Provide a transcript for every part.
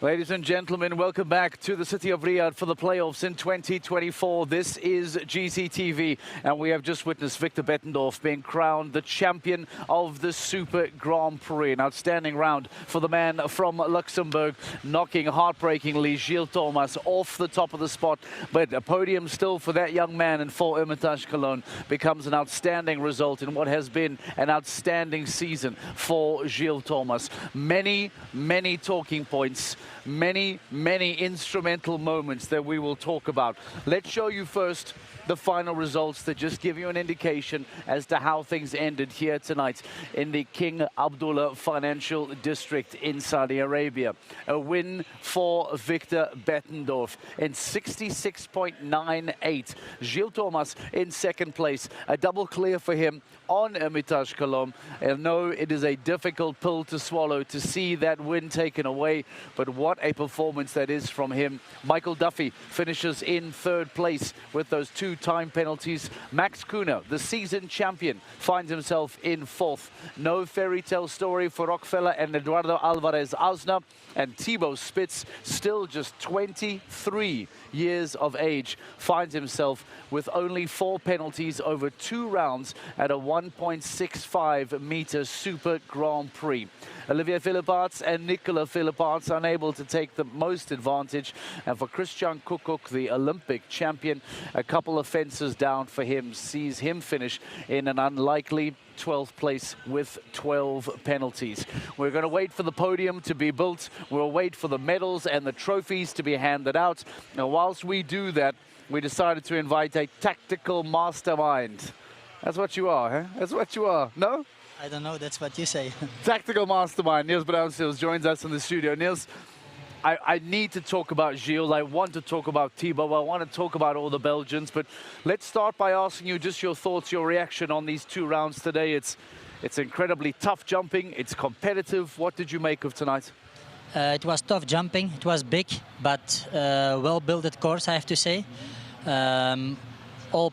Ladies and gentlemen, welcome back to the city of Riyadh for the playoffs in 2024. This is GCTV, and we have just witnessed Victor Bettendorf being crowned the champion of the Super Grand Prix. An outstanding round for the man from Luxembourg, knocking heartbreakingly Gilles Thomas off the top of the spot. But a podium still for that young man and for Hermitage Cologne becomes an outstanding result in what has been an outstanding season for Gilles Thomas. Many talking points. Many instrumental moments that we will talk about. Let's show you first the final results that just give you an indication as to how things ended here tonight in the King Abdullah Financial District in Saudi Arabia. A win for Victor Bettendorf in 66.98. Gilles Thomas in second place. A double clear for him on Hermitage Cologne. I know it is a difficult pill to swallow to see that win taken away, but what a performance that is from him. Michael Duffy finishes in third place with those two time penalties. Max Kuhner, the season champion, finds himself in fourth. No fairy tale story for Rockefeller and Eduardo Alvarez Ausner. And Thibaut Spitz, still just 23 years of age, finds himself with only 4 penalties over 2 rounds at a 1.65 meter Super Grand Prix. Olivier Philipparts and Nicolas Philipparts unable to take the most advantage. And for Christian Kukuk, the Olympic champion, a couple of fences down for him sees him finish in an unlikely 12th place with 12 penalties. We're going to wait for the podium to be built. We'll wait for the medals and the trophies to be handed out. Now, whilst we do that, we decided to invite a tactical mastermind. That's what you are, huh? That's what you are. No? I don't know, that's what you say. Tactical mastermind, Niels Bruinseels joins us in the studio. Niels, I need to talk about Gilles. I want to talk about Thibaut. I want to talk about all the Belgians. But let's start by asking you just your thoughts, your reaction on these 2 rounds today. It's incredibly tough jumping. It's competitive. What did you make of tonight? It was tough jumping. It was big, but well-built course, I have to say. All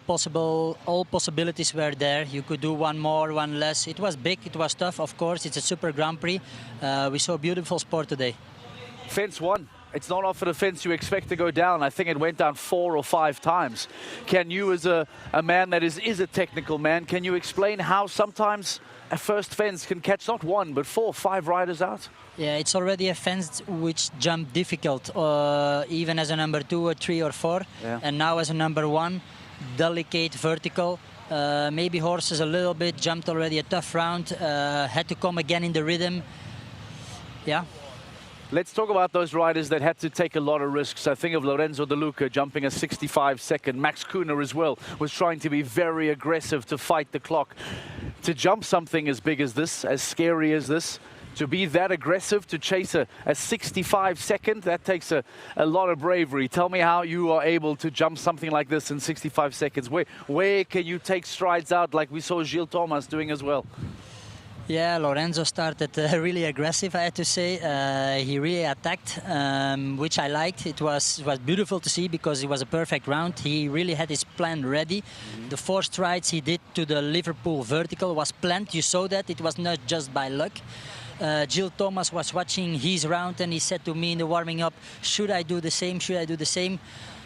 possibilities were there. You could do one more, one less. It was big, it was tough, of course. It's a Super Grand Prix. We saw a beautiful sport today. Fence 1. It's not often a fence you expect to go down. I think it went down 4 or 5 times. Can you, as a man that is a technical man, can you explain how sometimes a first fence can catch not 1, but 4 or 5 riders out? Yeah, it's already a fence which jumped difficult, even as a number 2 or 3 or 4. Yeah. And now as a number 1, delicate, vertical. Maybe horses a little bit, jumped already a tough round, had to come again in the rhythm. Yeah. Let's talk about those riders that had to take a lot of risks. I think of Lorenzo De Luca jumping a 65-second. Max Kuhner as well was trying to be very aggressive to fight the clock. To jump something as big as this, as scary as this, to be that aggressive, to chase a 65-second, that takes a lot of bravery. Tell me how you are able to jump something like this in 65 seconds. Where can you take strides out like we saw Gilles Thomas doing as well? Yeah, Lorenzo started really aggressive, I have to say. He really attacked, which I liked. It was beautiful to see because it was a perfect round. He really had his plan ready. The 4 strides he did to the Liverpool vertical was planned. You saw that. It was not just by luck. Gilles Thomas was watching his round and he said to me in the warming up, should I do the same? Should I do the same?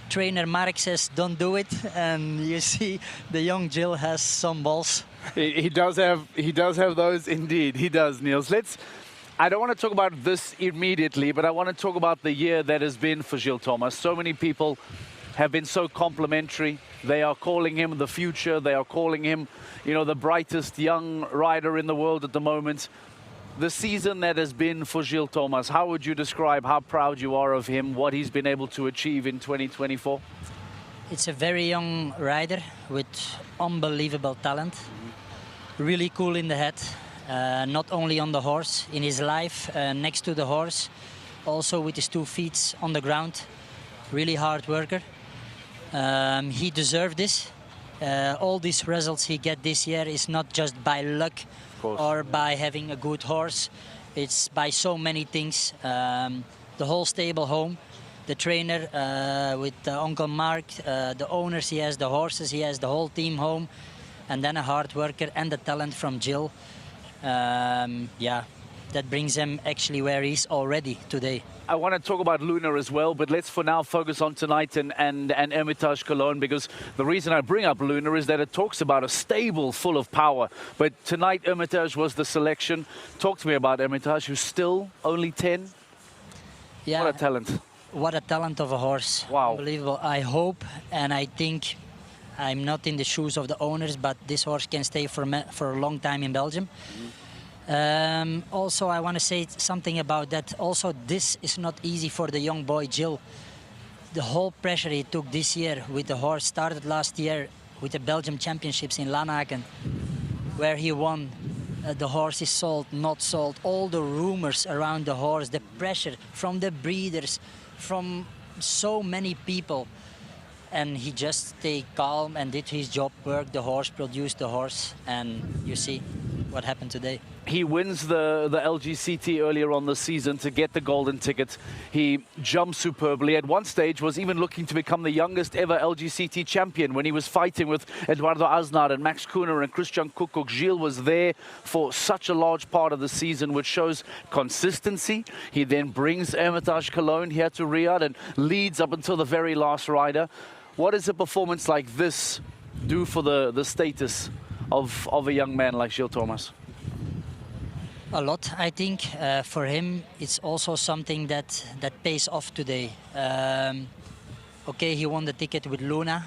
Trainer Mark says, don't do it. And you see the young Gilles has some balls. He does have those indeed. He does, Niels. I don't want to talk about this immediately, but I want to talk about the year that has been for Gilles Thomas. So many people have been so complimentary. They are calling him the future. They are calling him, you know, the brightest young rider in the world at the moment. The season that has been for Gilles Thomas, how would you describe how proud you are of him, what he's been able to achieve in 2024? It's a very young rider with unbelievable talent. Really cool in the head, not only on the horse, in his life, next to the horse, also with his 2 feet on the ground. Really hard worker. He deserved this. All these results he get this year is not just by luck or by having a good horse. It's by so many things. The whole stable home, the trainer with Uncle Mark, the owners he has, the horses he has, the whole team home. And then a hard worker and the talent from Gilles. Yeah, that brings him actually where he's already today. I want to talk about Luna as well, but let's for now focus on tonight and Hermitage Cologne, because the reason I bring up Luna is that it talks about a stable full of power. But tonight Hermitage was the selection. Talk to me about Hermitage, who's still only 10. Yeah, what a talent. What a talent of a horse. Wow. Unbelievable. I hope, and I think, I'm not in the shoes of the owners, but this horse can stay for a long time in Belgium. Also, I want to say something about that. Also, this is not easy for the young boy, Gilles. The whole pressure he took this year with the horse started last year with the Belgium Championships in Lanaken, where he won. The horse is sold, not sold, all the rumors around the horse, the pressure from the breeders, from so many people. And he just stayed calm and did his job, worked the horse, produced the horse, and you see what happened today. He wins the LGCT earlier on the season to get the golden ticket. He jumped superbly. At one stage was even looking to become the youngest ever LGCT champion when he was fighting with Eduardo Aznar and Max Kuhner and Christian Kukoc. Gilles was there for such a large part of the season, which shows consistency. He then brings Hermitage Cologne here to Riyadh and leads up until the very last rider. What does a performance like this do for the status of a young man like Gilles Thomas? A lot, I think. For him, it's also something that pays off today. Okay, he won the ticket with Luna.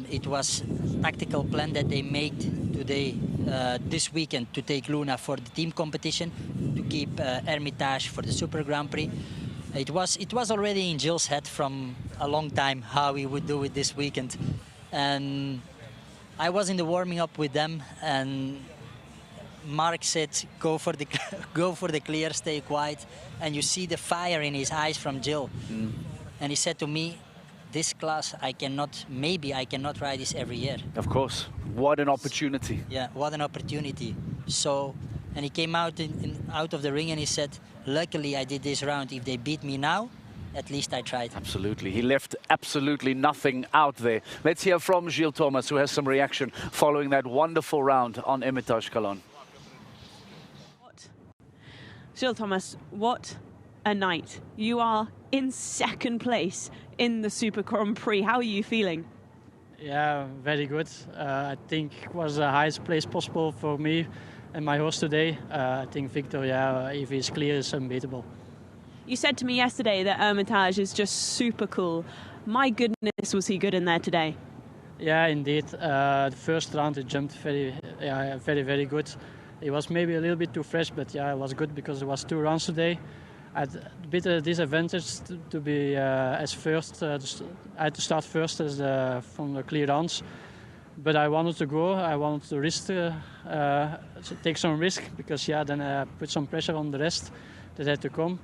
It was a tactical plan that they made today, this weekend, to take Luna for the team competition, to keep Hermitage for the Super Grand Prix. It was already in Gilles' head from a long time how he would do it this weekend. And I was in the warming up with them, and Mark said, go for the clear, stay quiet. And you see the fire in his eyes from Gilles. And he said to me, this class, maybe I cannot ride this every year. Of course. What an opportunity. Yeah, what an opportunity. So, and he came out out of the ring and he said, luckily I did this round. If they beat me now, at least I tried. Absolutely. He left absolutely nothing out there. Let's hear from Gilles Thomas, who has some reaction following that wonderful round on Hermitage Cologne. Gilles Thomas, what a night. You are in second place in the Super Grand Prix. How are you feeling? Yeah, very good. I think it was the highest place possible for me and my horse today. I think Victor, if he's clear, is unbeatable. You said to me yesterday that Hermitage is just super cool. My goodness, was he good in there today? Yeah, indeed. The first round he jumped very, very good. He was maybe a little bit too fresh, but yeah, it was good because there was 2 rounds today. I had a bit of a disadvantage to be as first. I had to start first from the clear rounds, but I wanted to go. I wanted to risk, take some risk because then I put some pressure on the rest that had to come.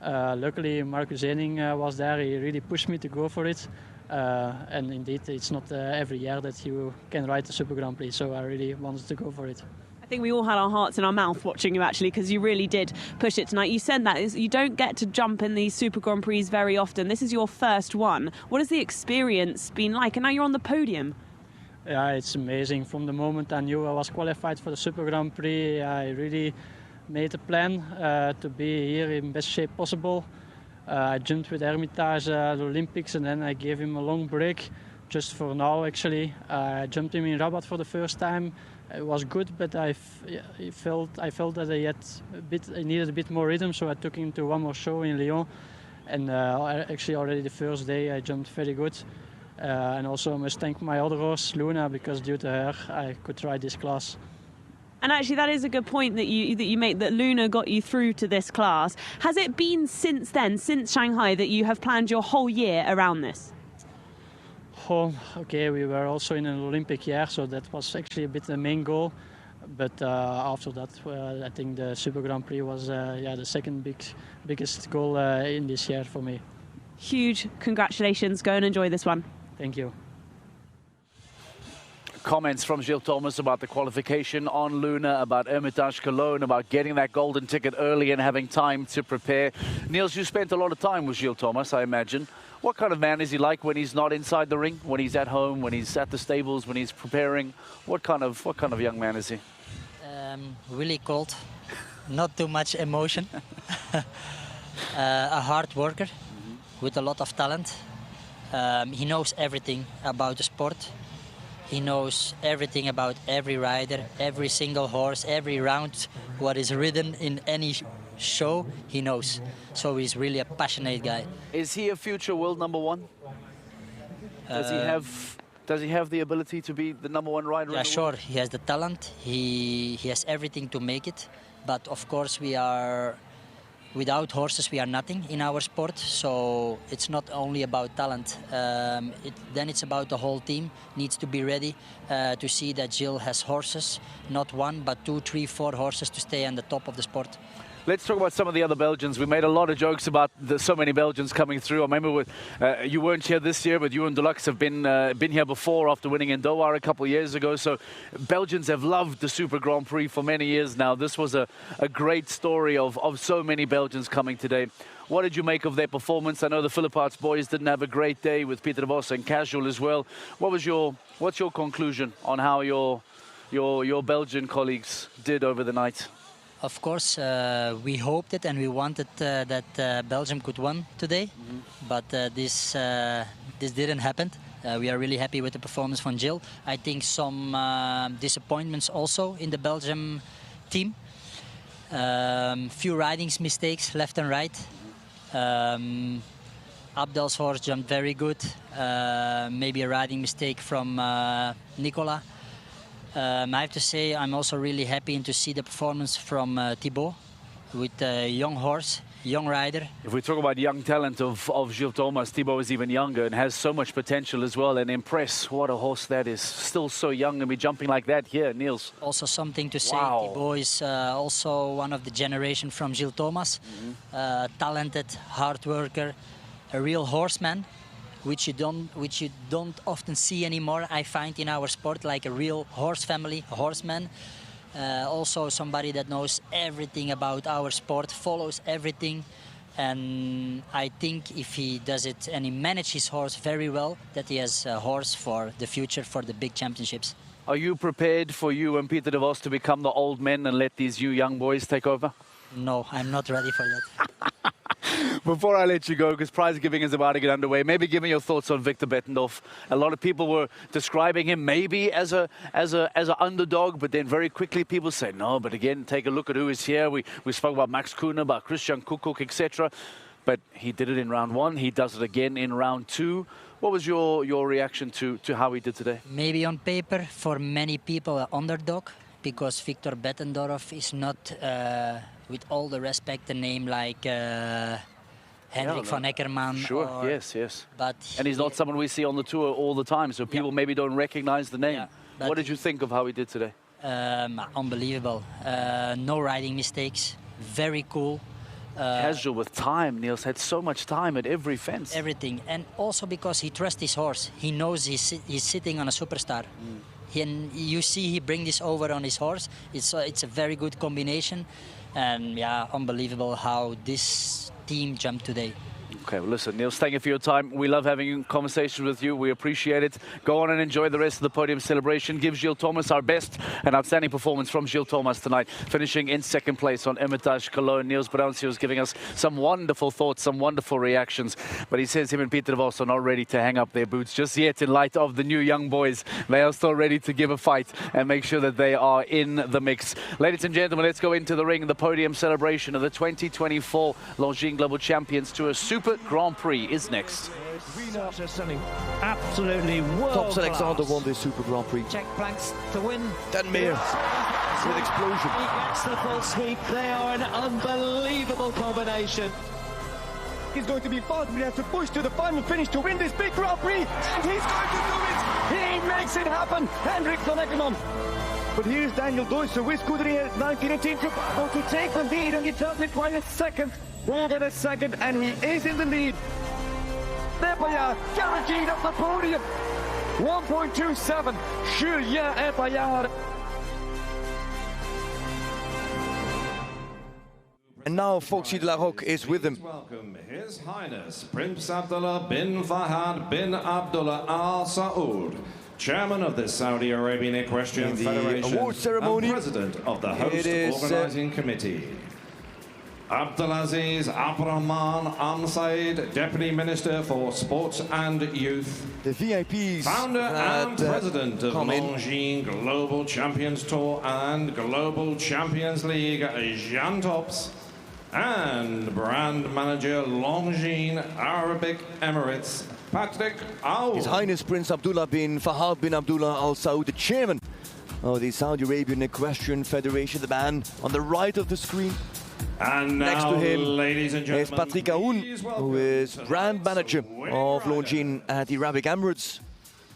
Luckily, Marcus Ening was there. He really pushed me to go for it. And indeed, it's not every year that you can ride the Super Grand Prix, so I really wanted to go for it. I think we all had our hearts in our mouth watching you, actually, because you really did push it tonight. You said that you don't get to jump in these Super Grand Prix very often. This is your first one. What has the experience been like? And now you're on the podium. Yeah, it's amazing. From the moment I knew I was qualified for the Super Grand Prix, I really made a plan to be here in best shape possible. I jumped with Hermitage at the Olympics, and then I gave him a long break just for now, actually. I jumped him in Rabat for the first time. It was good, but I felt that he needed a bit more rhythm, so I took him to one more show in Lyon. And actually already the first day I jumped very good. And also I must thank my other horse, Luna, because due to her I could ride this class. And actually that is a good point that you make, that Luna got you through to this class. Has it been since then, since Shanghai, that you have planned your whole year around this? Oh, okay, we were also in an Olympic year, so that was actually a bit the main goal. But after that, I think the Super Grand Prix was the second biggest goal in this year for me. Huge congratulations. Go and enjoy this one. Thank you. Comments from Gilles Thomas about the qualification on Luna, about Hermitage Cologne, about getting that golden ticket early and having time to prepare. Niels, you spent a lot of time with Gilles Thomas, I imagine. What kind of man is he like when he's not inside the ring, when he's at home, when he's at the stables, when he's preparing? What kind of young man is he? Really cold. not too much emotion. A hard worker with a lot of talent. He knows everything about the sport. He knows everything about every rider, every single horse, every round, what is ridden in any show, he knows. So he's really a passionate guy. Is he a future world #1? Does he have the ability to be the #1 rider? Yeah, in the sure. world? He has the talent. He has everything to make it. But of course, without horses, we are nothing in our sport. So it's not only about talent. Then it's about the whole team needs to be ready to see that Gilles has horses, not 1, but 2, 3, 4 horses to stay on the top of the sport. Let's talk about some of the other Belgians. We made a lot of jokes about so many Belgians coming through. I remember you weren't here this year, but you and Deluxe have been here before after winning in Doha a couple of years ago. So Belgians have loved the Super Grand Prix for many years now. This was a great story of so many Belgians coming today. What did you make of their performance? I know the Philipparts boys didn't have a great day with Pieter de Vos and Casual as well. What's your conclusion on how your Belgian colleagues did over the night? Of course, we hoped it and we wanted that Belgium could win today, but this didn't happen. We are really happy with the performance from Gilles. I think some disappointments also in the Belgium team. Few riding mistakes left and right. Abdel's horse jumped very good. Maybe a riding mistake from Nicola. I have to say I'm also really happy to see the performance from Thibaut with a young horse, young rider. If we talk about young talent of Gilles Thomas, Thibaut is even younger and has so much potential as well. And impress, what a horse that is. Still so young and be jumping like that here, Niels. Also something to say, Wow. Thibaut is also one of the generation from Gilles Thomas. Talented, hard worker, a real horseman. Which you don't often see anymore, I find, in our sport, like a real horse family, a horseman. Also somebody that knows everything about our sport, follows everything. And I think if he does it and he manages his horse very well, that he has a horse for the future, for the big championships. Are you prepared for you and Pieter de Vos to become the old men and let these young boys take over? No, I'm not ready for that. Before I let you go, because prize giving is about to get underway, maybe give me your thoughts on Victor Bettendorf. A lot of people were describing him maybe as an underdog, but then very quickly people say no. But again, take a look at who is here. We spoke about Max Kuhne, about Christian Kuckuck, etc. But he did it in round 1. He does it again in round 2. What was your reaction to how he did today? Maybe on paper, for many people, an underdog, because Victor Bettendorf is not, with all the respect, a name like Hendrik van Eckermann. Sure, yes. But and he's not someone we see on the tour all the time, so people maybe don't recognize the name. Yeah, what did you think of how he did today? Unbelievable. No riding mistakes. Very cool. Casual with time. Niels had so much time at every fence. Everything. And also because he trusts his horse. He knows he's sitting on a superstar. And you see he bring this over on his horse. It's a very good combination. And yeah, unbelievable how this team jumped today. Okay, well, listen, Niels, thank you for your time. We love having conversations with you. We appreciate it. Go on and enjoy the rest of the podium celebration. Give Gilles Thomas our best and outstanding performance from Gilles Thomas tonight, finishing in 2nd place on Hermitage Cologne. Niels Brancio is giving us some wonderful thoughts, some wonderful reactions. But he says him and Pieter de Vos are not ready to hang up their boots just yet in light of the new young boys. They are still ready to give a fight and make sure that they are in the mix. Ladies and gentlemen, let's go into the ring. The podium celebration of the 2024 Longines Global Champions Tour Super Grand Prix is next. Absolutely world Thomas Alexander won this Super Grand Prix. Check planks to win. Dan Meer with explosion. He gets the full sweep. They are an unbelievable combination. He's going to be fast. We have to push to the final finish to win this big Grand Prix. And he's going to do it. He makes it happen. Hendrik van Eckermann. But here's Daniel Deusser with Scuderia 1918 to take the lead, and he does it by a second. More than a second, and he is in the lead. Epaillard guaranteed up the podium. 1.27. Julien Epaillard. And now Foxy de la Roque is with him. Welcome His Highness Prince Abdullah bin Fahad bin Abdullah Al Saud, Chairman of the Saudi Arabian Equestrian In the Federation award ceremony, and President of the host organising committee. Abdulaziz Abdurrahman Al Said, Deputy Minister for Sports and Youth. The VIPs Founder and President of Longines Global Champions Tour and Global Champions League, Jan Tops. And Brand Manager, Longines Arabic Emirates, Patrick Al. His Highness Prince Abdullah bin Fahad bin Abdullah Al Saud, the chairman of the Saudi Arabian Equestrian Federation, the man on the right of the screen. And next to him, ladies and gentlemen, is Patrick Aoun, who is brand manager of Longines at the Arabic Emirates.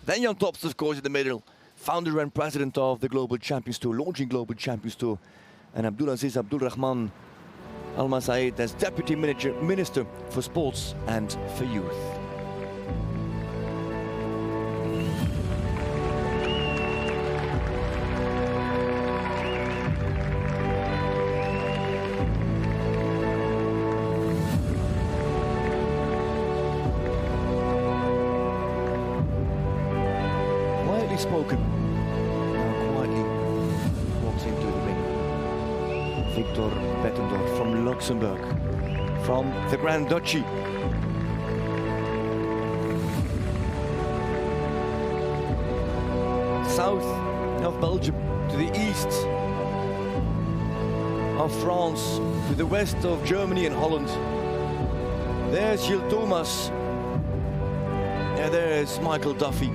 Then Jan Tops, of course, in the middle, founder and president of the Global Champions Tour, Longines Global Champions Tour, and Abdulaziz Abdurrahman Al Masaid as Deputy Minister for Sports and for Youth. Quietly spoken, now quietly walks into the ring. Victor Bettendorf from Luxembourg, from the Grand Duchy. South of Belgium, to the east of France, to the west of Germany and Holland. There's Gilles Thomas, and there's Michael Duffy.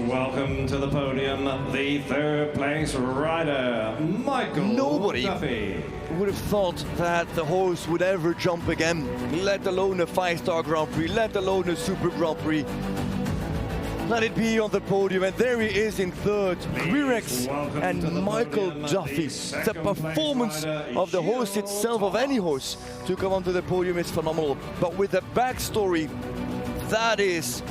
Welcome to the podium, the third place rider, Michael Duffy. Would have thought that the horse would ever jump again, let alone a 5-star Grand Prix, let alone a Super Grand Prix. Let it be on the podium, and there he is in third, Quirex and Michael Duffy. The performance of the horse itself, of any horse, to come onto the podium is phenomenal. But with the backstory, that is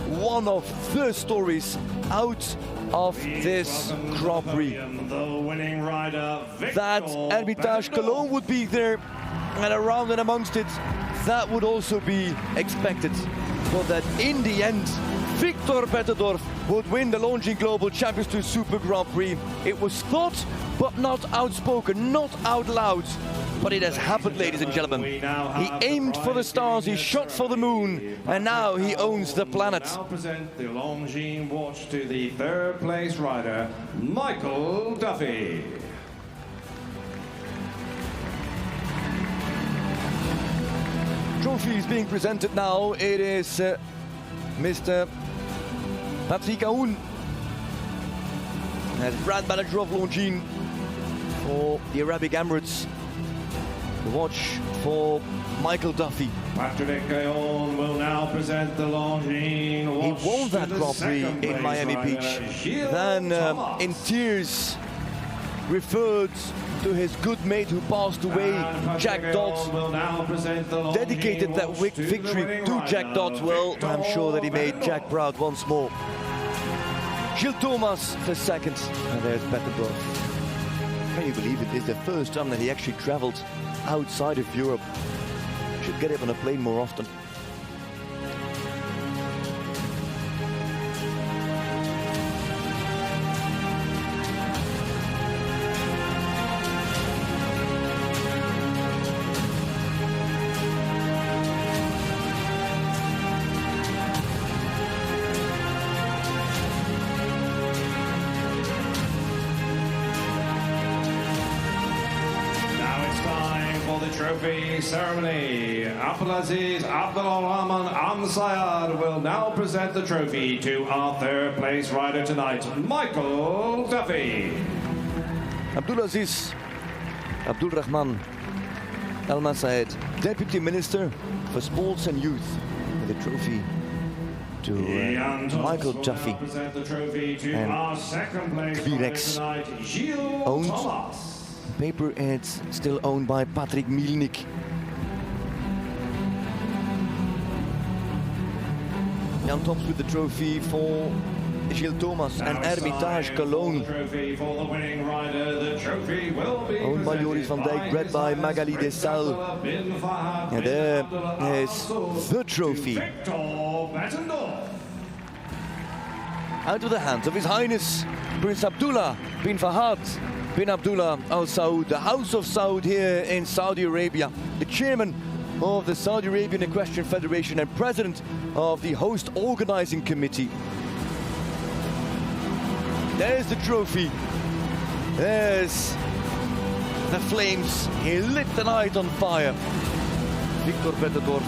one of the stories out of this Grand Prix. That Hermitage Cologne would be there, and around and amongst it, that would also be expected. But that in the end, Victor Bettendorf would win the Longines Global Champions Tour Super Grand Prix. It was thought, but not outspoken, not out loud. But it has happened, ladies and gentlemen. He aimed for the stars, he shot for the moon, and now he owns the planet. Now present the Longines watch to the third place rider, Michael Duffy. Trophy is being presented now. It is Mr. Patrick Aoun, as brand manager of Longines for the Arabic Emirates. The watch for Michael Duffy. Patrick Aoun will now present the Longines watch. He won that Grand Prix in Miami Beach. Then in tears referred to his good mate who passed away, Jack Dodd. Dedicated that victory to Jack Dodd. Well, I'm sure that he made Jack proud once more. Gilles Thomas for second, and there's Bettendorf. Can you believe it? It's the first time that he actually traveled outside of Europe. Should get him on a plane more often. Trophy ceremony. Abdulaziz Abdurrahman Al Said will now present the trophy to our third place rider tonight, Michael Duffy. Abdulaziz Abdurrahman Al Masaid, Deputy Minister for Sports and Youth, with the trophy to Michael Duffy. And Quirex owned. Paper, it's still owned by Patrick Milnik. Jan Tops with the trophy for Gilles Thomas and Hermitage Cologne. Owned by Joris van Dijk, bred by Magali Dessal. And there is the trophy. Out of the hands of His Highness Prince Abdullah bin Fahad bin Abdullah Al Saud, the House of Saud here in Saudi Arabia, the chairman of the Saudi Arabian Equestrian Federation and president of the host organizing committee. There's the trophy. There's the flames. He lit the night on fire. Victor Bettendorf.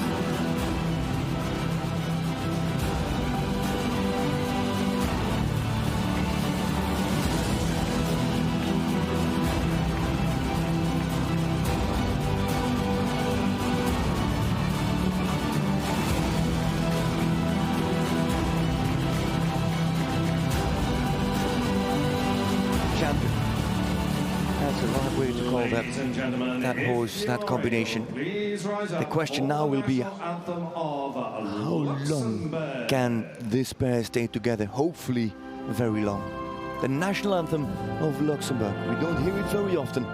That horse, that combination. The question now will be, how long can this pair stay together? Hopefully very long. The national anthem of Luxembourg. We don't hear it very often.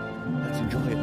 Let's enjoy it.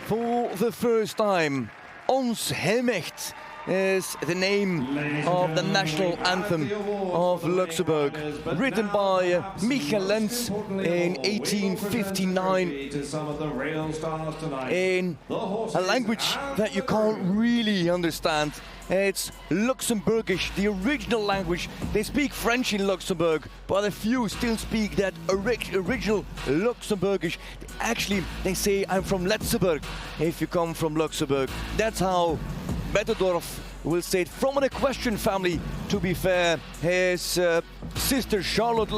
For the first time, Ons Hemecht is the name of the national anthem of Luxembourg, written by Michael Lenz in 1859 in a language that you can't really understand. It's Luxembourgish, the original language. They speak French in Luxembourg, but a few still speak that original Luxembourgish. Actually, they say, I'm from Letzeburg, if you come from Luxembourg. That's how Bettendorf will say it, from an equestrian family, to be fair. His sister Charlotte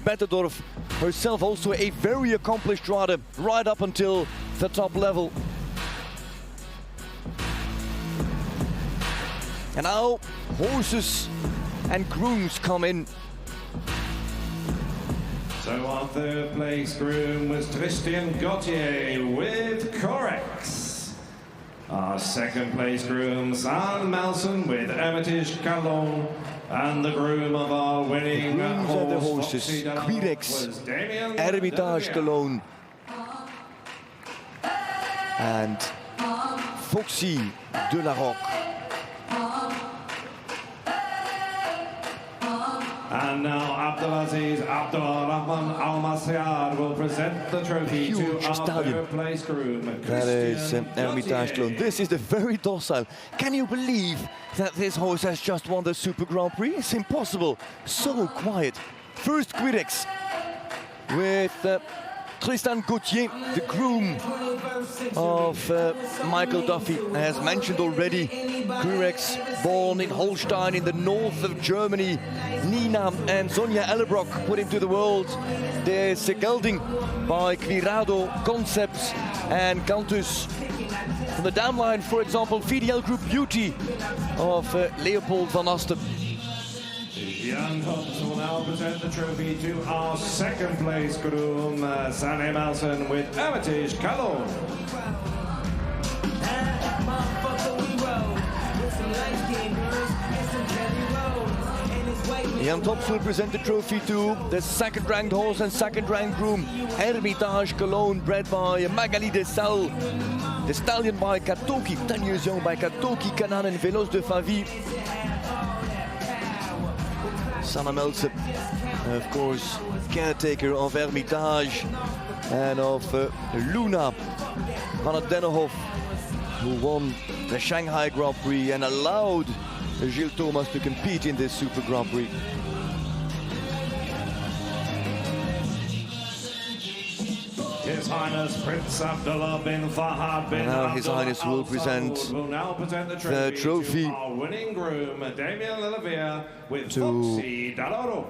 Bettendorf, herself also a very accomplished rider, right up until the top level. And now horses and grooms come in. So our third place groom was Tristan Gauthier with Corex. Our second place groom, Sam Malson with Hermitage Callon. And the groom of our winning horse, are the horses, Quirex, Hermitage Cologne, and Foxy de la Roque. And now Abdelaziz Abdulrahman Al Masyar will present the trophy to our third place groom. That is Hermitage Cologne. This is the very docile. Can you believe that this horse has just won the Super Grand Prix? It's impossible. So quiet. First Quirex with Tristan Gauthier, the groom of Michael Duffy, as mentioned already. Quirex, born in Holstein in the north of Germany. Nina and Sonja Ellerbrock put him to the world. There's gelding by Quirado, Concepts and Cantus. From the downline, for example, VDL Group Beauty of Leopold van Asten. Jan Thompson will now present the trophy to our second place groom, Sam Malson with Hermitage Callon. Jan Thompson will present the trophy to the second-ranked horse and second-ranked groom, Hermitage Cologne, bred by Magali Dessal. The stallion by Katoki, 10 years young by Katoki, Kanan and Veloz de Favi. Sam Meltzer of course, caretaker of Hermitage and of Luna van Dennehof, who won the Shanghai Grand Prix and allowed Gilles Thomas to compete in this Super Grand Prix. His Highness Prince Abdullah bin Fahad bin Now His Highness will present the trophy to our winning groom, Damien Lelievre, with to Foxy Dalaro.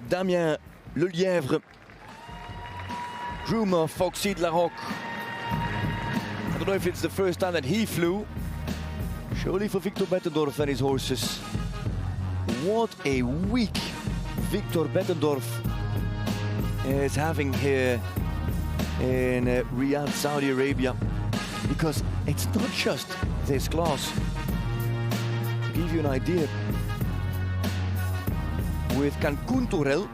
Damien Lelievre, groom of Foxy de la Roque. I don't know if it's the first time that he flew. Surely for Victor Bettendorf and his horses. What a week Victor Bettendorf is having here in Riyadh, Saudi Arabia, because it's not just this class. To give you an idea, with Cancun Torel,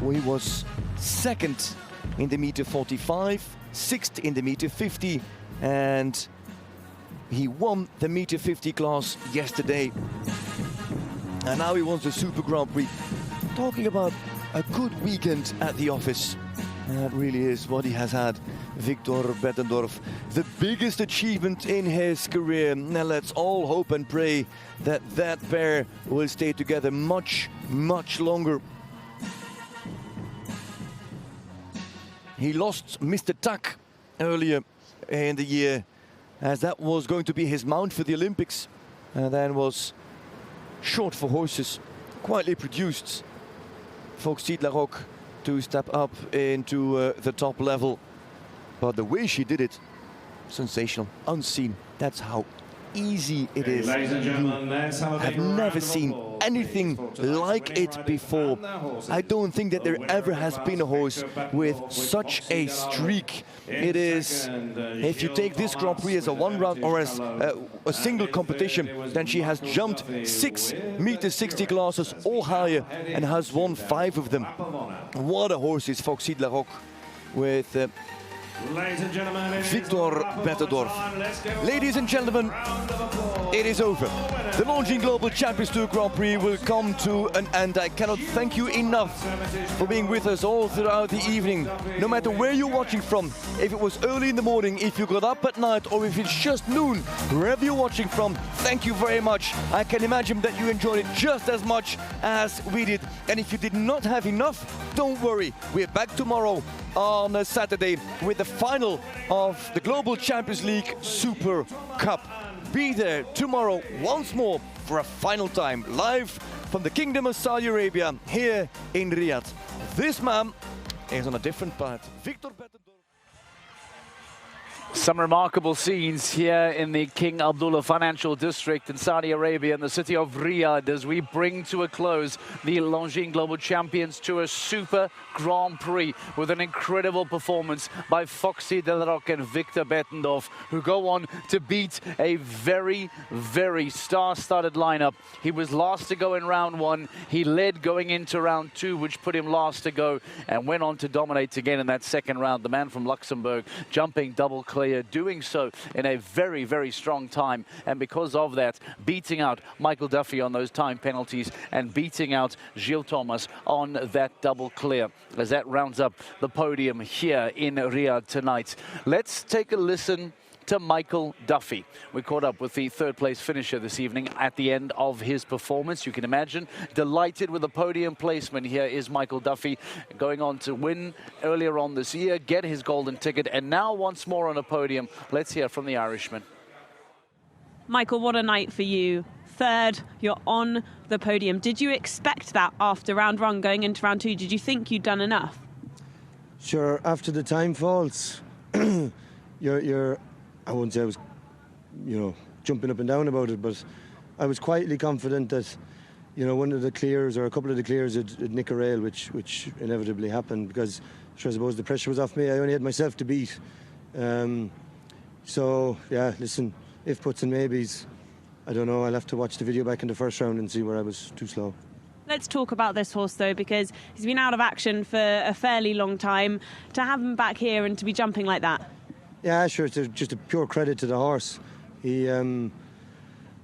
where he was second in the meter 45, sixth in the meter 50, and he won the meter 50 class yesterday. And now he wants the Super Grand Prix. Talking about a good weekend at the office. That really is what he has had, Victor Bettendorf. The biggest achievement in his career. Now let's all hope and pray that that pair will stay together much, much longer. He lost Mr. Tak earlier in the year, as that was going to be his mount for the Olympics, and then was short for horses, quietly produced Foxy de la Roque to step up into the top level. But the way she did it, sensational, unseen. That's how easy it is. Ladies and gentlemen, let's have a big I've never round of seen applause, anything please, for tonight's like winning it riders before. and their horses. I don't think that The there winner ever of has the been a horse Victor Bettendorf with with such Foxy a de la Roque. streak. In It is, second, if you take this Grand Prix as a one round or as a single competition, then she has jumped 6 meter 60 classes or higher and has won 5 of them. What a horse is Foxy de la Roque with Ladies and gentlemen, it is Victor a wrap up Bettendorf. time. Let's give Ladies and gentlemen, round of applause. it is over. The Longines Global Champions Tour Grand Prix will come to an end. I cannot thank you enough for being with us all throughout the evening. No matter where you're watching from, if it was early in the morning, if you got up at night, or if it's just noon, wherever you're watching from, thank you very much. I can imagine that you enjoyed it just as much as we did. And if you did not have enough, don't worry. We're back tomorrow on a Saturday with the final of the Global Champions League Super Cup. Be there tomorrow once more for a final time, live from the Kingdom of Saudi Arabia here in Riyadh. This man is on a different path. Victor Bettendorf. Some remarkable scenes here in the King Abdullah Financial District in Saudi Arabia in the city of Riyadh as we bring to a close the Longines Global Champions Tour Super Grand Prix with an incredible performance by Foxy de la Roque and Victor Bettendorf, who go on to beat a very, very star-studded lineup. He was last to go in round 1. He led going into round 2, which put him last to go, and went on to dominate again in that second round. The man from Luxembourg jumping double clear, doing so in a very, very strong time, and because of that, beating out Michael Duffy on those time penalties and beating out Gilles Thomas on that double clear, as that rounds up the podium here in Riyadh tonight. Let's take a listen to Michael Duffy. We caught up with the third place finisher this evening at the end of his performance. You can imagine, delighted with the podium placement. Here is Michael Duffy, going on to win earlier on this year, get his golden ticket, and now once more on a podium. Let's hear from the Irishman. Michael, what a night for you. Third, you're on the podium. Did you expect that after round 1 going into round 2? Did you think you'd done enough? Sure, after the time falls, you're I wouldn't say I was, jumping up and down about it, but I was quietly confident that, one of the clears or a couple of the clears would nick a rail, which inevitably happened, because I suppose the pressure was off me. I only had myself to beat. So, yeah, listen, if puts and maybes, I don't know. I'll have to watch the video back in the first round and see where I was too slow. Let's talk about this horse, though, because he's been out of action for a fairly long time. To have him back here and to be jumping like that. Yeah, sure. It's just a pure credit to the horse. He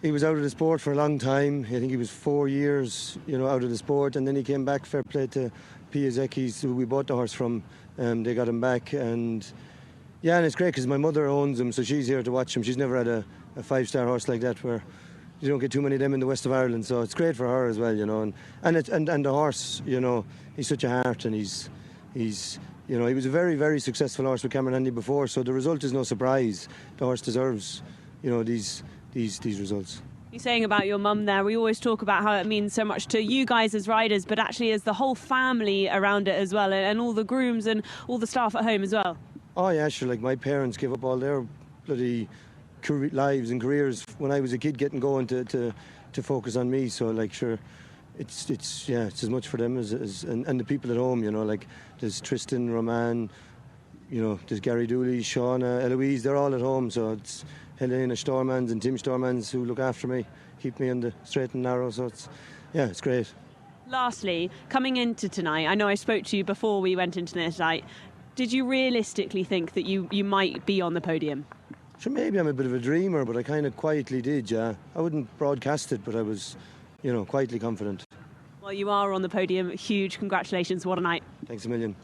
he was out of the sport for a long time. I think he was 4 years, you know, out of the sport, and then he came back. Fair play to Piazeki's, who we bought the horse from. They got him back, and yeah, and it's great because my mother owns him, so she's here to watch him. She's never had a 5-star horse like that where you don't get too many of them in the west of Ireland, so it's great for her as well, you know. And the horse, you know, he's such a heart, and he's you know, he was a very, very successful horse with Cameron Handy before, so the result is no surprise. The horse deserves, you know, these results. You're saying about your mum there, we always talk about how it means so much to you guys as riders, but actually as the whole family around it as well, and all the grooms and all the staff at home as well. Oh yeah, sure, like my parents gave up all their bloody lives and careers when I was a kid getting going to focus on me, so like sure, it's as much for them as and the people at home, you know, like there's Tristan, Roman, you know, there's Gary Dooley, Shauna, Eloise, they're all at home, so it's Helena Stormans and Tim Stormans who look after me, keep me on the straight and narrow, so it's great. Lastly, coming into tonight, I know I spoke to you before we went into this night, did you realistically think that you might be on the podium? Sure, maybe I'm a bit of a dreamer, but I kind of quietly did, yeah. I wouldn't broadcast it, but I was, you know, quietly confident. Well, you are on the podium. Huge congratulations. What a night. Thanks a million.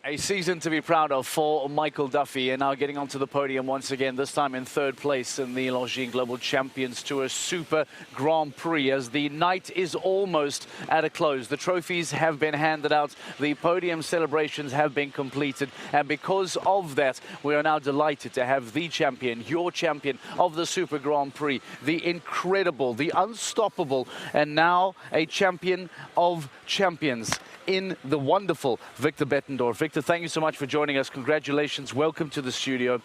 A season to be proud of for Michael Duffy, and now getting onto the podium once again, this time in 3rd place in the Longines Global Champions Tour Super Grand Prix as the night is almost at a close. The trophies have been handed out, the podium celebrations have been completed, and because of that, we are now delighted to have the champion, your champion of the Super Grand Prix, the incredible, the unstoppable, and now a champion of champions in the wonderful Victor Bettendorf. Victor, thank you so much for joining us. Congratulations. Welcome to the studio.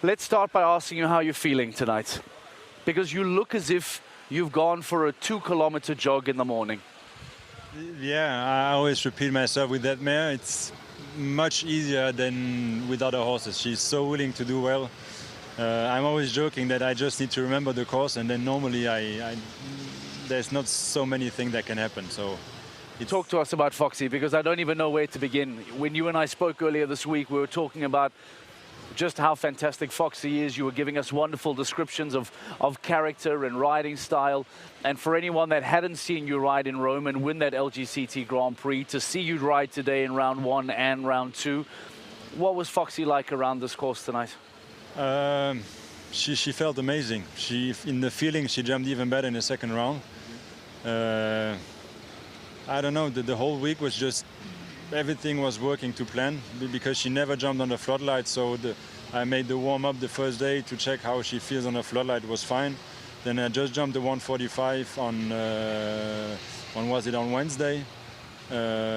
Let's start by asking you how you're feeling tonight, because you look as if you've gone for a 2-kilometer jog in the morning. Yeah, I always repeat myself with that mare. It's much easier than with other horses. She's so willing to do well. I'm always joking that I just need to remember the course, and then normally there's not so many things that can happen. So. Talk to us about Foxy, because I don't even know where to begin. When you and I spoke earlier this week, we were talking about just how fantastic Foxy is. You were giving us wonderful descriptions of character and riding style. And for anyone that hadn't seen you ride in Rome and win that LGCT Grand Prix, to see you ride today in round 1 and round 2, what was Foxy like around this course tonight? She felt amazing. In the feeling, she jumped even better in the second round. I don't know, the whole week was just, everything was working to plan, because she never jumped on the floodlight, so I made the warm-up the first day to check how she feels on the floodlight. It was fine. Then I just jumped the 145 on Wednesday.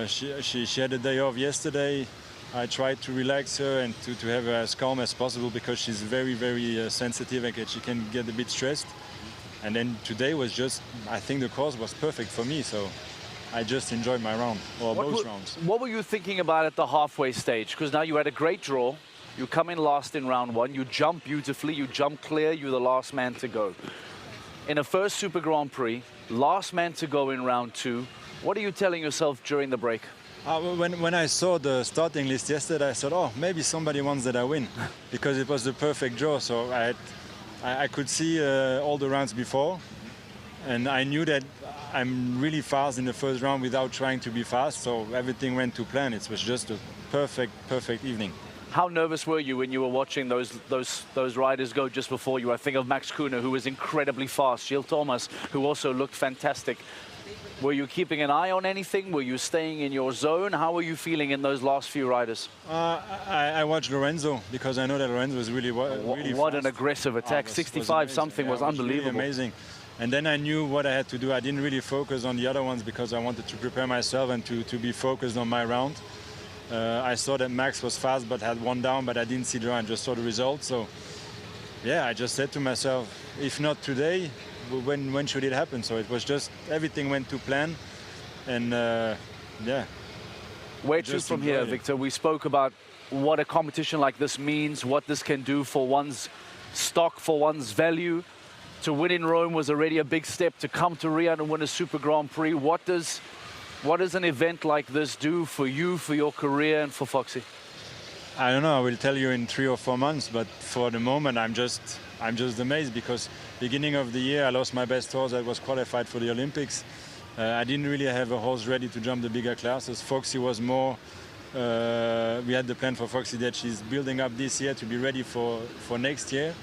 She had a day off yesterday. I tried to relax her and to have her as calm as possible, because she's very, very sensitive and she can get a bit stressed. And then today was just, I think the course was perfect for me, so I just enjoyed my round, or both rounds. What were you thinking about at the halfway stage? Because now you had a great draw, you come in last in round 1, you jump beautifully, you jump clear, you're the last man to go. In a first Super Grand Prix, last man to go in round 2, what are you telling yourself during the break? When I saw the starting list yesterday, I thought, oh, maybe somebody wants that I win, because it was the perfect draw. So I could see all the rounds before, and I knew that I'm really fast in the first round without trying to be fast, so everything went to plan. It was just a perfect evening. How nervous were you when you were watching those riders go just before you? I think of Max Kuhne, who was incredibly fast, Gilles Thomas, who also looked fantastic. Were you keeping an eye on anything? Were you staying in your zone? How were you feeling in those last few riders? I watched Lorenzo, because I know that Lorenzo was really what fast. An aggressive attack. 65 something was unbelievable. Really amazing. And then I knew what I had to do. I didn't really focus on the other ones, because I wanted to prepare myself and to be focused on my round. I saw that Max was fast but had one down, but I didn't see the round, just saw the result. So yeah, I just said to myself, if not today, when should it happen? So it was just, everything went to plan, and yeah. Where to from here, Victor? We spoke about what a competition like this means, what this can do for one's stock, for one's value. To win in Rome was already a big step. To come to Riyadh and win a Super Grand Prix, what does an event like this do for you, for your career, and for Foxy? I don't know. I will tell you in 3 or 4 months. But for the moment, I'm just amazed because beginning of the year I lost my best horse that was qualified for the Olympics. I didn't really have a horse ready to jump the bigger classes. Foxy was more. We had the plan for Foxy that she's building up this year to be ready for next year.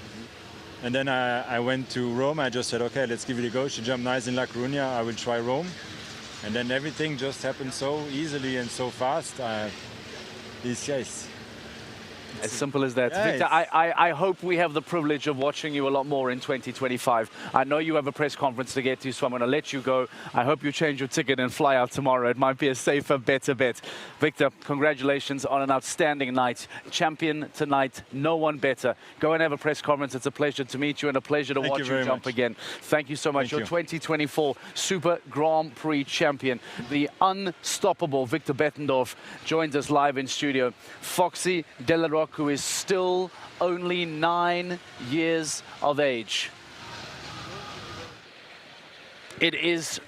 And then I went to Rome. I just said, okay, let's give it a go. She jumped nice in La Coruña. I will try Rome. And then everything just happened so easily and so fast. As simple as that. Yeah, Victor, I hope we have the privilege of watching you a lot more in 2025. I know you have a press conference to get to, so I'm going to let you go. I hope you change your ticket and fly out tomorrow. It might be a safer, better bet. Victor, congratulations on an outstanding night. Champion tonight, no one better. Go and have a press conference. It's a pleasure to meet you and a pleasure to watch you jump again. Thank you so much. Your 2024 Super Grand Prix champion, the unstoppable Victor Bettendorf, joins us live in studio. Foxy Delaroque, who is still only 9 years of age. It is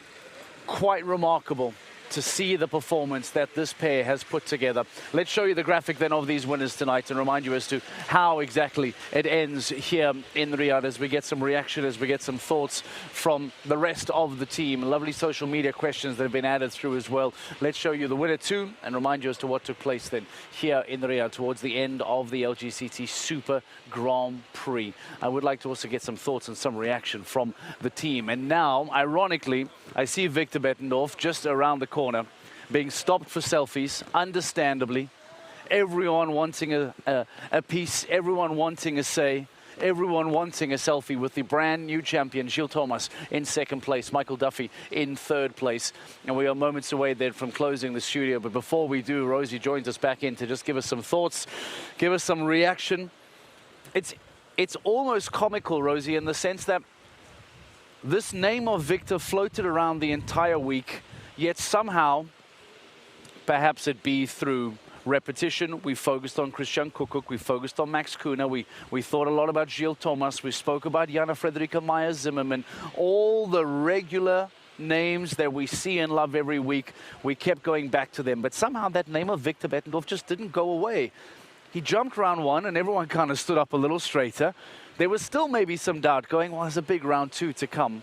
quite remarkable to see the performance that this pair has put together. Let's show you the graphic then of these winners tonight and remind you as to how exactly it ends here in Riyadh as we get some reaction, as we get some thoughts from the rest of the team. Lovely social media questions that have been added through as well. Let's show you the winner too and remind you as to what took place then here in Riyadh towards the end of the LGCT Super Grand Prix. I would like to also get some thoughts and some reaction from the team. And now, ironically, I see Victor Bettendorf just around the corner being stopped for selfies, understandably. Everyone wanting a piece, everyone wanting a say, everyone wanting a selfie with the brand new champion, Gilles Thomas, in second place, Michael Duffy in third place. And we are moments away then from closing the studio. But before we do, Rosie joins us back in to just give us some thoughts, give us some reaction. It's almost comical, Rosie, in the sense that this name of Victor floated around the entire week, yet somehow, perhaps it be through repetition, we focused on Christian Kukuk, we focused on Max Kuna, we thought a lot about Gilles Thomas, we spoke about Jana Frederica Meyer-Zimmermann, all the regular names that we see and love every week, we kept going back to them. But somehow that name of Victor Bettendorf just didn't go away. He jumped round one and everyone kind of stood up a little straighter. There was still maybe some doubt going, well, there's a big round two to come.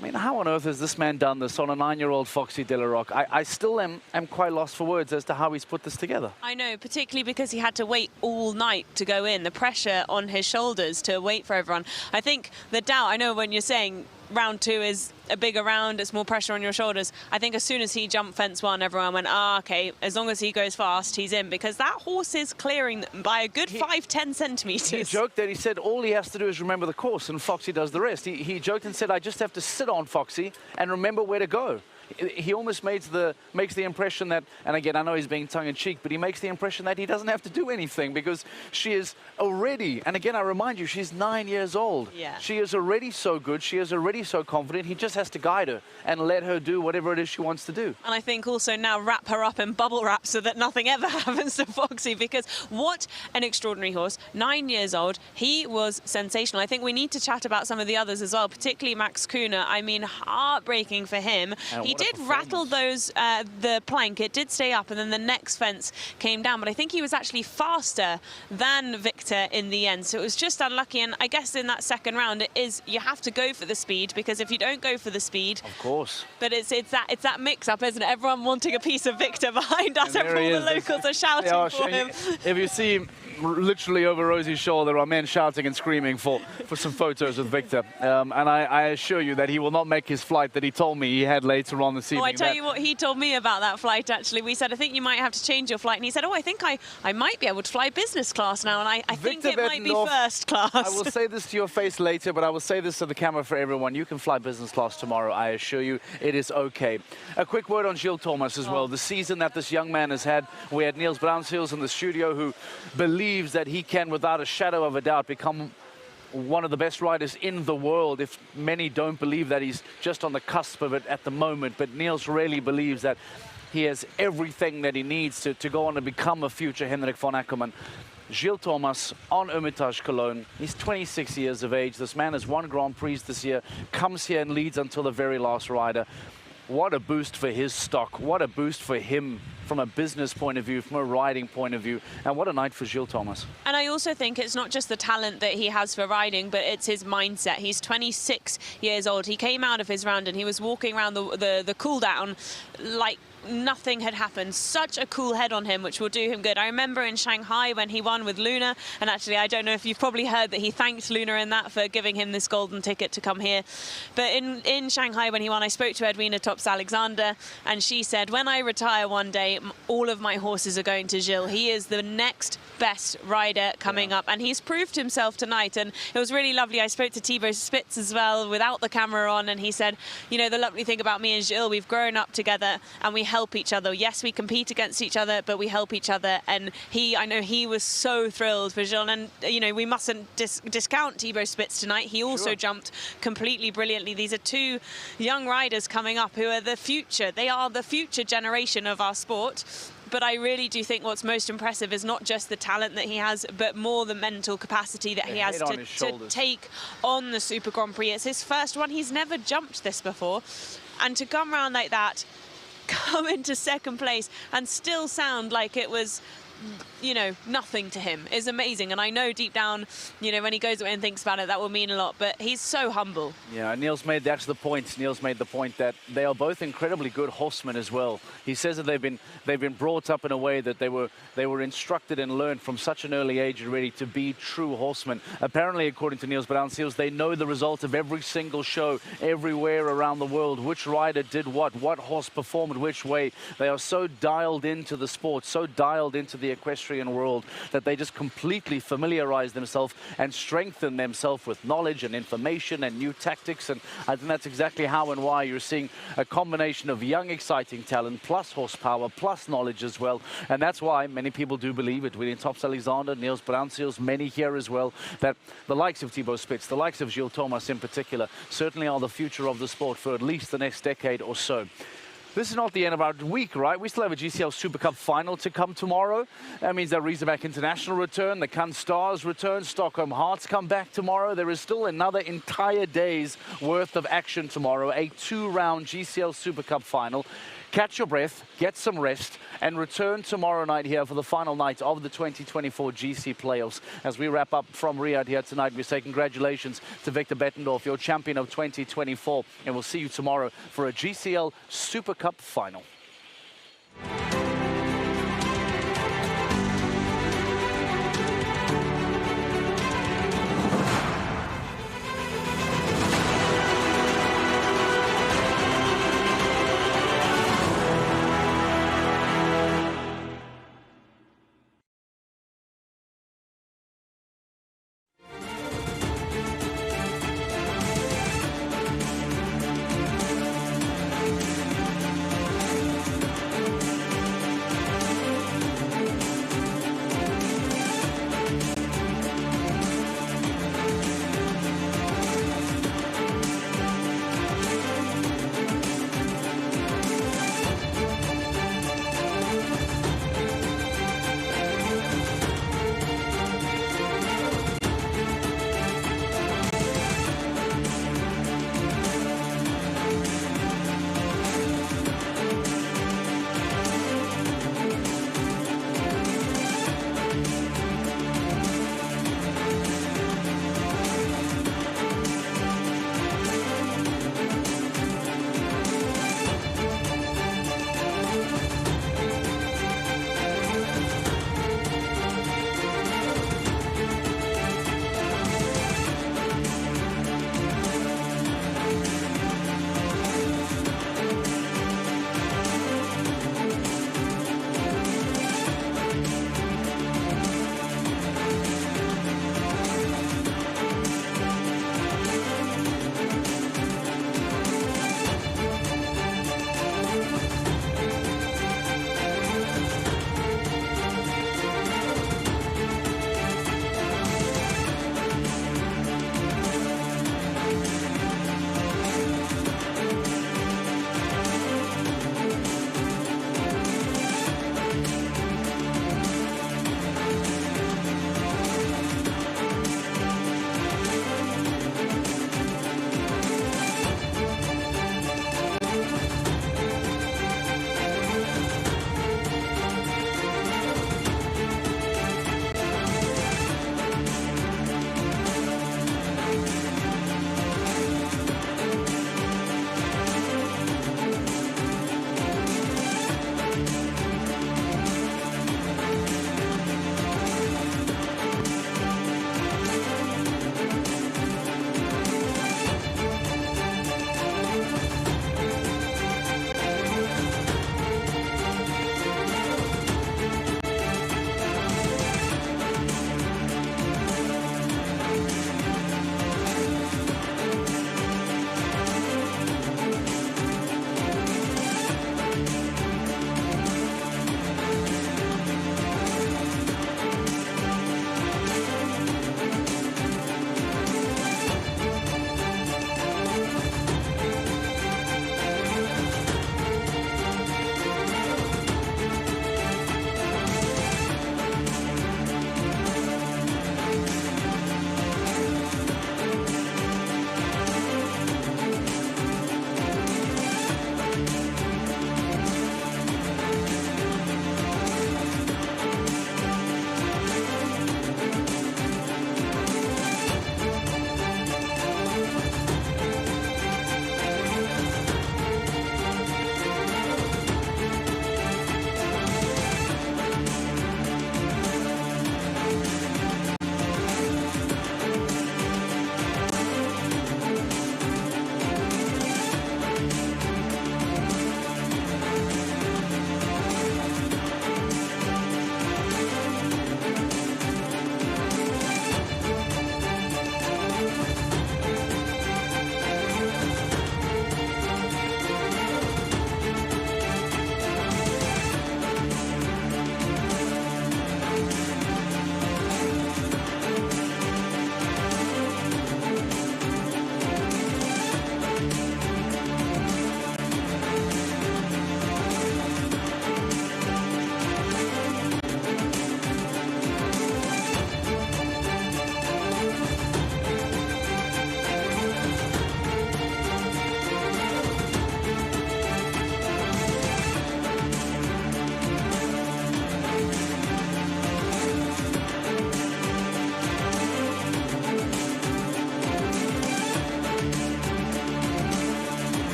I mean, how on earth has this man done this on a 9-year-old Foxy Delaroque? I still am quite lost for words as to how he's put this together. I know, particularly because he had to wait all night to go in. The pressure on his shoulders to wait for everyone. I think the doubt, I know when you're saying round two is a bigger round, it's more pressure on your shoulders. I think as soon as he jumped fence one, everyone went, okay, as long as he goes fast, he's in, because that horse is clearing by a good 5-10 centimetres. He joked that he said all he has to do is remember the course and Foxy does the rest. He joked and said, I just have to sit on Foxy and remember where to go. He almost makes the impression that, and again, I know he's being tongue-in-cheek, but he makes the impression that he doesn't have to do anything because she is already, and again, I remind you, she's 9 years old. Yeah. She is already so good. She is already so confident. He just has to guide her and let her do whatever it is she wants to do. And I think also now wrap her up in bubble wrap so that nothing ever happens to Foxy, because what an extraordinary horse. 9 years old. He was sensational. I think we need to chat about some of the others as well, particularly Max Kuna. I mean, heartbreaking for him. He did rattle those, the plank. It did stay up, and then the next fence came down. But I think he was actually faster than Victor in the end. So it was just unlucky. And I guess in that second round, it is, you have to go for the speed, because if you don't go for the speed, of course. But it's that mix-up, isn't it? Everyone wanting a piece of Victor behind us. All the locals are shouting for him. If you see literally over Rosie's shoulder are men shouting and screaming for some photos with Victor. And I assure you that he will not make his flight that he told me he had later on this evening. Oh, I tell you what he told me about that flight, actually. We said, I think you might have to change your flight. And he said, oh, I think I might be able to fly business class now. And I think it might be first class. I will say this to your face later, but I will say this to the camera for everyone. You can fly business class tomorrow. I assure you it is okay. A quick word on Gilles Thomas as well. The season that this young man has had, we had Niels Brunsheels in the studio who believes that he can, without a shadow of a doubt, become one of the best riders in the world, if many don't believe that he's just on the cusp of it at the moment. But Niels really believes that he has everything that he needs to go on and become a future Henrik von Ackermann. Gilles Thomas on Hermitage Cologne. He's 26 years of age. This man has won Grand Prix this year, comes here and leads until the very last rider. What a boost for his stock. What a boost for him from a business point of view, from a riding point of view. And what a night for Gilles Thomas. And I also think it's not just the talent that he has for riding, but it's his mindset. He's 26 years old. He came out of his round and he was walking around the cool down like nothing had happened. Such a cool head on him, which will do him good. I remember in Shanghai when he won with Luna, and actually I don't know if you've probably heard that he thanked Luna in that for giving him this golden ticket to come here. But in Shanghai when he won, I spoke to Edwina Tops-Alexander, and she said, when I retire one day, all of my horses are going to Gilles. He is the next best rider coming up, and he's proved himself tonight. And it was really lovely. I spoke to Thibaut Spitz as well without the camera on, and he said, you know, the lovely thing about me and Gilles, we've grown up together and we help each other. Yes, we compete against each other, but we help each other. And I know he was so thrilled for Gilles. And, you know, we mustn't discount Thibaut Spitz tonight. He also jumped completely brilliantly. These are two young riders coming up who are the future. They are the future generation of our sport. But I really do think what's most impressive is not just the talent that he has, but more the mental capacity that he has to take on the Super Grand Prix. It's his first one. He's never jumped this before. And to come around like that, come into second place and still sound like it was, you know, nothing to him is amazing. And I know deep down, you know, when he goes away and thinks about it, that will mean a lot, but he's so humble. Yeah, Niels made that's the point. Niels made the point that they are both incredibly good horsemen as well. He says that they've been brought up in a way that they were instructed and learned from such an early age already to be true horsemen. Apparently, according to Niels Bruynseels, they know the result of every single show everywhere around the world. Which rider did what horse performed which way. They are so dialed into the sport, so dialed into the equestrian world, that they just completely familiarize themselves and strengthen themselves with knowledge and information and new tactics. And I think that's exactly how and why you're seeing a combination of young, exciting talent, plus horsepower, plus knowledge as well. And that's why many people do believe it, William Tops-Alexander, Niels Bruynseels, many here as well, that the likes of Thibaut Spitz, the likes of Gilles Thomas in particular, certainly are the future of the sport for at least the next decade or so. This is not the end of our week, right? We still have a GCL Super Cup final to come tomorrow. That means that Razorback International return, the Cannes Stars return, Stockholm Hearts come back tomorrow. There is still another entire day's worth of action tomorrow, a 2-round GCL Super Cup final. Catch your breath, get some rest, and return tomorrow night here for the final night of the 2024 GC playoffs. As we wrap up from Riyadh here tonight, we say congratulations to Victor Bettendorf, your champion of 2024, and we'll see you tomorrow for a GCL Super Cup final.